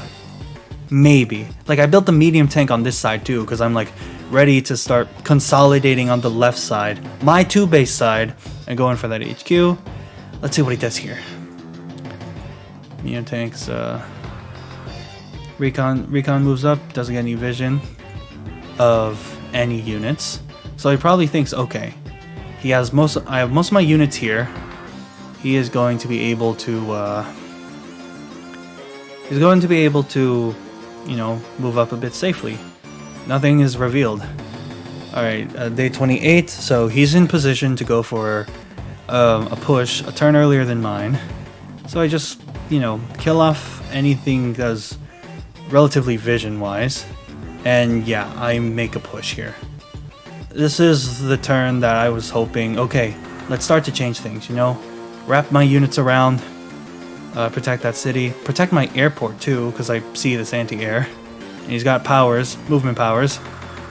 Maybe. Like, I built the medium tank on this side too, because I'm like ready to start consolidating on the left side, my 2 base side, and going for that HQ. Let's see what he does here. Medium tanks, recon moves up, doesn't get any vision of any units, so he probably thinks, okay, I have most of my units here. He is going to be able to you know, move up a bit safely. Nothing is revealed. Alright, day 28, so he's in position to go for a push a turn earlier than mine. So I just, you know, kill off anything that's relatively vision-wise. And yeah, I make a push here. This is the turn that I was hoping, okay, let's start to change things, you know? Wrap my units around, protect that city, protect my airport too, because I see this anti-air. And he's got powers, movement powers.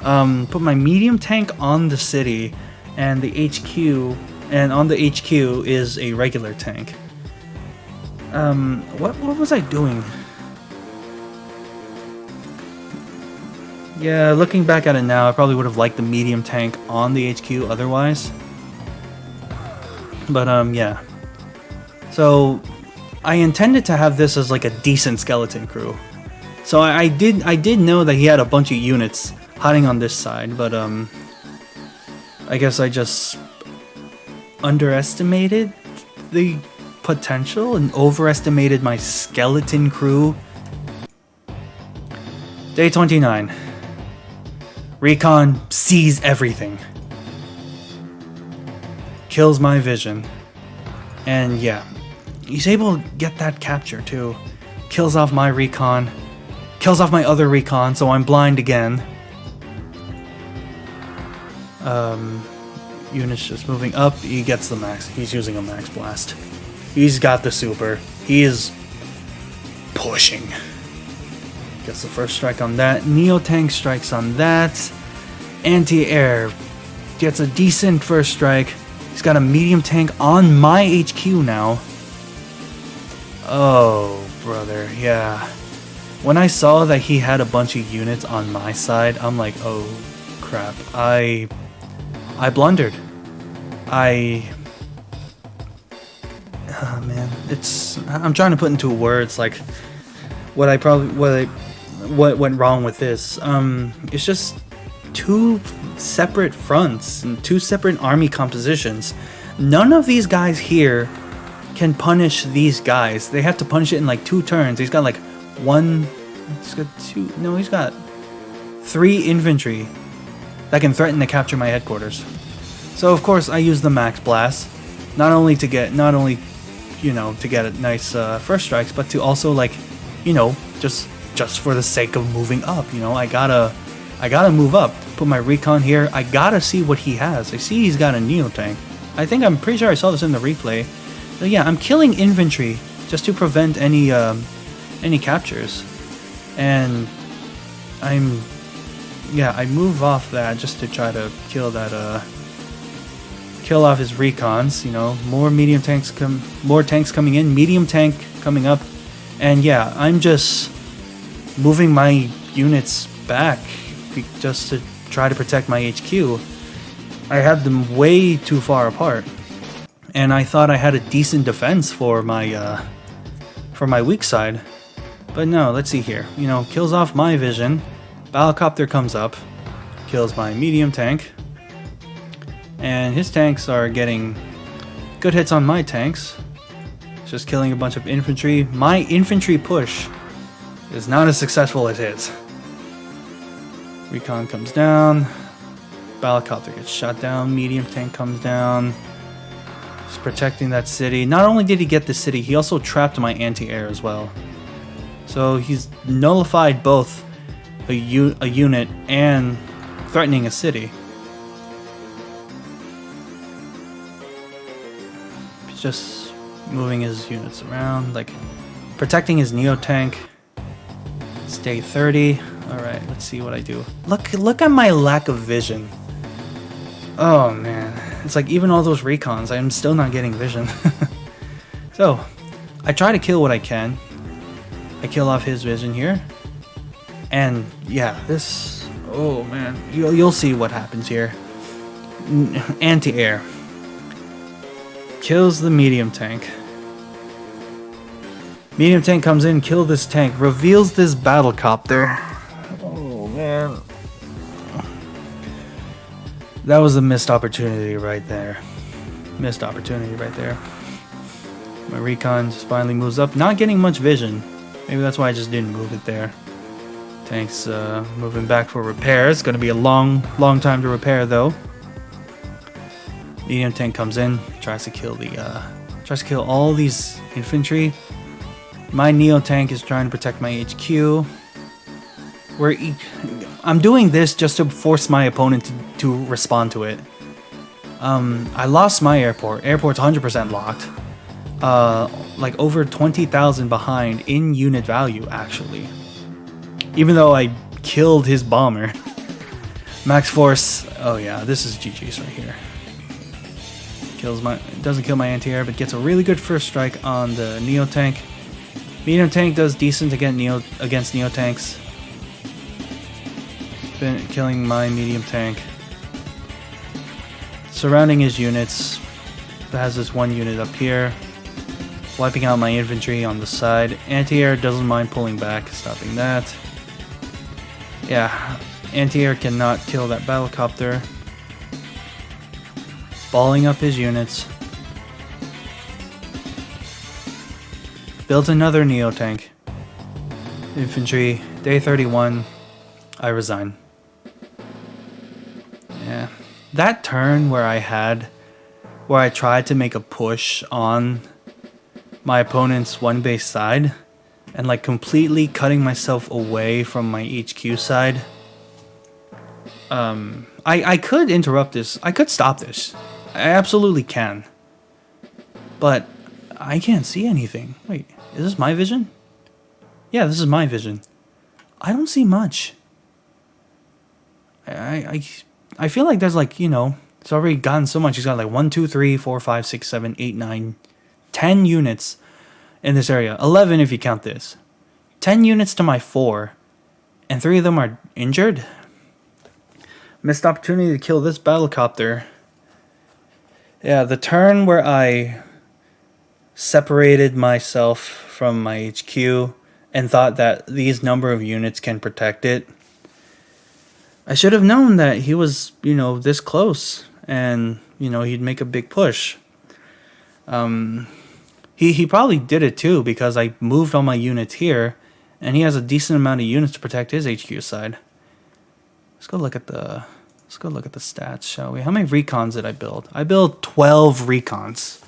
Put my medium tank on the city and the HQ, and on the HQ is a regular tank. What was I doing? Yeah, looking back at it now, I probably would have liked the medium tank on the HQ otherwise. But yeah. So I intended to have this as like a decent skeleton crew. So I did know that he had a bunch of units hiding on this side, but I guess I just underestimated the potential and overestimated my skeleton crew. Day 29. Recon sees everything. Kills my vision. And yeah, he's able to get that capture too. Kills off my recon. Kills off my other recon, so I'm blind again. Units just moving up. He gets the max. He's using a max blast. He's got the super. He is pushing. Gets the first strike on that. Neo tank strikes on that. Anti-air gets a decent first strike. He's got a medium tank on my HQ now. Oh, brother, yeah. When I saw that he had a bunch of units on my side, I'm like, oh crap. I blundered. Oh man, I'm trying to put into words like what went wrong with this. It's just 2 separate fronts and 2 separate army compositions. None of these guys here can punish these guys. They have to punish it in like 2 turns. He's got like 1... He's got 2... No, he's got 3 infantry that can threaten to capture my headquarters. So of course I use the max blast, not only to get to get a nice first strikes, but to also like, just for the sake of moving up. I gotta move up. Put my recon here. I gotta see what he has. I see he's got a neo tank. I'm pretty sure I saw this in the replay. But yeah, I'm killing infantry just to prevent any captures, and I move off that just to try to kill that kill off his recons. More medium tanks more tanks coming in, medium tank coming up, and yeah, I'm just moving my units back just to try to protect my HQ. I had them way too far apart, and I thought I had a decent defense for my weak side, but no. Let's see here. Kills off my vision. Battlecopter comes up, kills my medium tank, and his tanks are getting good hits on my tanks. Just killing a bunch of infantry. My infantry push is not as successful as his. Recon comes down. Battlecopter gets shot down. Medium tank comes down. He's protecting that city. Not only did he get the city, he also trapped my anti-air as well. So he's nullified both a unit and threatening a city. He's just moving his units around, like protecting his neo tank. Stay 30. Alright, let's see what I do. Look at my lack of vision. Oh man, it's like even all those recons, I'm still not getting vision. So, I try to kill what I can. I kill off his vision here. And yeah, this... Oh man, you'll see what happens here. Anti-air. Kills the medium tank. Medium tank comes in, kill this tank, reveals this battlecopter. Oh man. That was a missed opportunity right there. Missed opportunity right there. My recon just finally moves up, not getting much vision. Maybe that's why I just didn't move it there. Tank's moving back for repair. It's gonna be a long time to repair though. Medium tank comes in, tries to kill all these infantry. My neo tank is trying to protect my HQ. I'm doing this just to force my opponent to respond to it. I lost my airport. Airport's 100% locked. Like over 20,000 behind in unit value actually. Even though I killed his bomber. Max force. Oh yeah, this is GG's right here. Doesn't kill my anti-air, but gets a really good first strike on the neo tank. Medium tank does decent against neo tanks. Been killing my medium tank. Surrounding his units. Has this one unit up here. Wiping out my infantry on the side. Anti-air doesn't mind pulling back, stopping that. Yeah, anti-air cannot kill that battlecopter. Balling up his units. Built another neo tank. Infantry, day 31. I resign. Yeah. That turn where I tried to make a push on my opponent's one base side and like completely cutting myself away from my HQ side. I could interrupt this. I could stop this. I absolutely can. But I can't see anything. Wait, is this my vision? Yeah, this is my vision. I don't see much. I feel like there's like, it's already gotten so much. He's got like 1, 2, 3, 4, 5, 6, 7, 8, 9, 10 units in this area. 11 if you count this. 10 units to my 4. And 3 of them are injured. Missed opportunity to kill this battlecopter. Yeah, the turn where I separated myself from my HQ and thought that these number of units can protect it. I should have known that he was, this close and, he'd make a big push. He probably did it too because I moved all my units here, and he has a decent amount of units to protect his HQ side. Let's go look at the stats, shall we? How many recons did I build? I built 12 recons.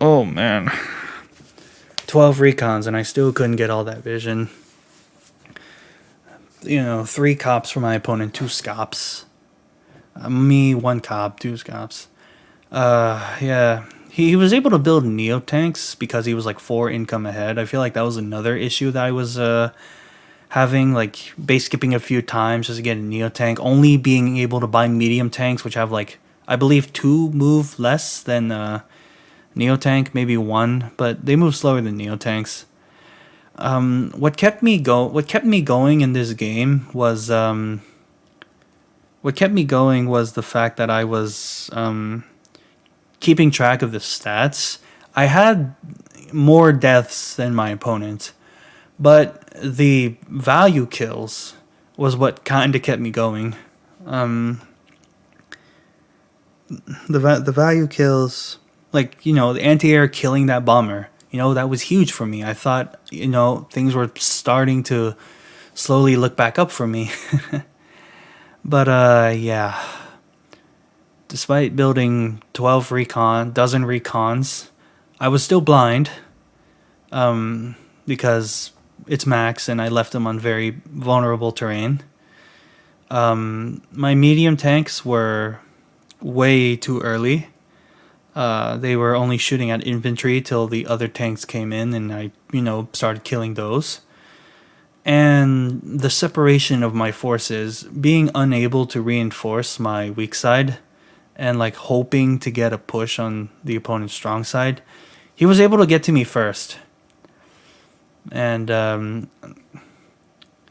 Oh man. 12 recons, and I still couldn't get all that vision. You know, 3 cops for my opponent, 2 scops. Me, 1 cop, 2 scops. Yeah. He was able to build Neo tanks because he was like 4 income ahead. I feel like that was another issue that I was having, like base skipping a few times just to get a Neo tank. Only being able to buy medium tanks, which have like, I believe 2 move less than Neo tank, maybe 1, but they move slower than Neo tanks. What kept me going in this game was the fact that I was keeping track of the stats. I had more deaths than my opponent, but the value kills was what kind of kept me going. The value kills, like, you know, the anti-air killing that bomber, you know, that was huge for me. I thought, you know, things were starting to slowly look back up for me. But yeah. Despite building 12 dozen recons, I was still blind, because it's max and I left them on very vulnerable terrain. My medium tanks were way too early. They were only shooting at infantry till the other tanks came in, and I, you know, started killing those. And the separation of my forces, being unable to reinforce my weak side, and like hoping to get a push on the opponent's strong side, he was able to get to me first. And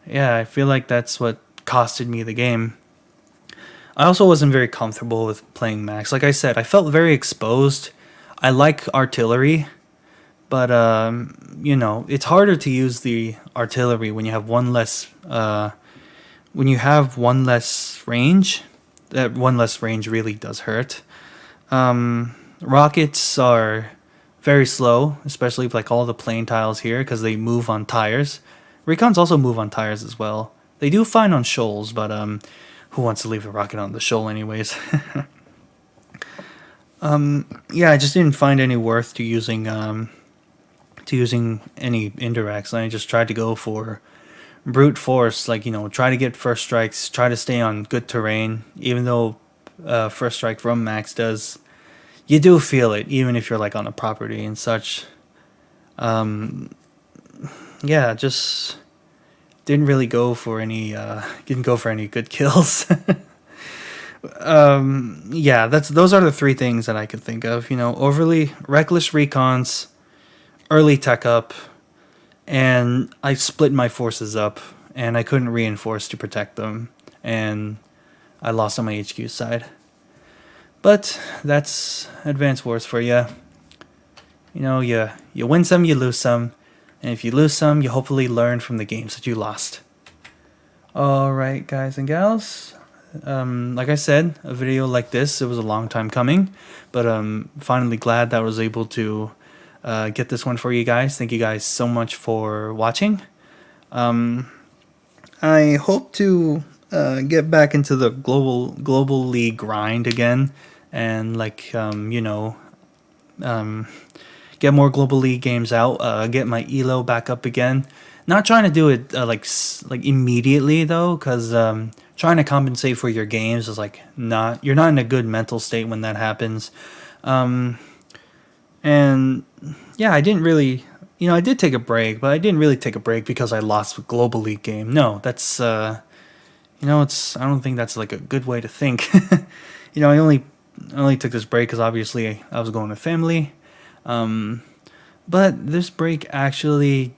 yeah, I feel like that's what costed me the game. I also wasn't very comfortable with playing max. Like I said, I felt very exposed. I like artillery, but you know, it's harder to use the artillery when you have one less range. That one less range really does hurt. Rockets are very slow, especially with like all the plane tiles here, because they move on tires. Recons also move on tires as well. They do fine on shoals, but who wants to leave a rocket on the shoal anyways? Yeah, I just didn't find any worth to using any indirects. I just tried to go for brute force, like, you know, try to get first strikes, try to stay on good terrain, even though first strike from max does, you do feel it, even if you're like on a property and such. Yeah, just didn't really go for any good kills. Yeah, those are the 3 things that I could think of, you know, overly reckless recons, early tech up, and I split my forces up, and I couldn't reinforce to protect them, and I lost on my HQ side. But that's Advanced Wars for you. You know, you win some, you lose some, and if you lose some, you hopefully learn from the games that you lost. Alright, guys and gals. Like I said, a video like this, it was a long time coming, but I'm finally glad that I was able to get this one for you guys. Thank you guys so much for watching. I hope to get back into the global league grind again, and like you know, get more global league games out. Get my elo back up again. Not trying to do it like immediately though, because trying to compensate for your games is like you're not in a good mental state when that happens. And yeah, I didn't really, you know, I did take a break, but I didn't really take a break because I lost a global league game. No, that's you know, I don't think that's like a good way to think. You know, I only took this break because obviously I was going with family. But this break actually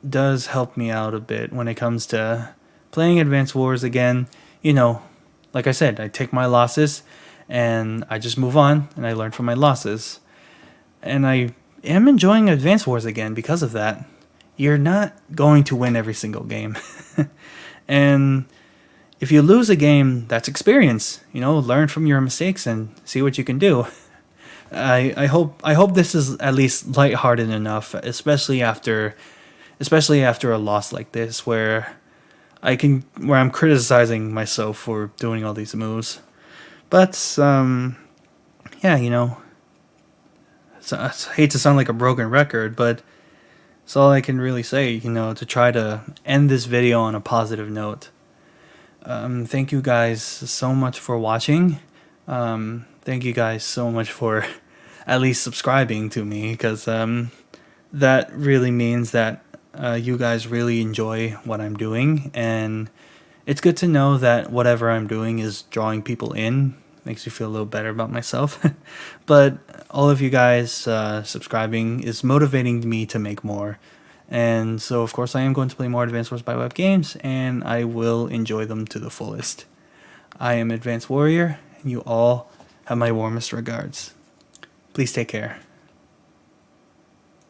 does help me out a bit when it comes to playing Advanced Wars again. You know, like I said, I take my losses and I just move on, and I learn from my losses. And I am enjoying Advanced Wars again because of that. You're not going to win every single game. And if you lose a game, that's experience. You know, learn from your mistakes and see what you can do. I hope this is at least lighthearted enough, especially after a loss like this where I'm criticizing myself for doing all these moves. But yeah, you know, so, I hate to sound like a broken record, but it's all I can really say, you know, to try to end this video on a positive note. Thank you guys so much for watching. Thank you guys so much for at least subscribing to me, because that really means that you guys really enjoy what I'm doing, and it's good to know that whatever I'm doing is drawing people in. Makes me feel a little better about myself. But all of you guys subscribing is motivating me to make more. And so, of course, I am going to play more Advanced Wars by Web games, and I will enjoy them to the fullest. I am Advanced Warrior, and you all have my warmest regards. Please take care.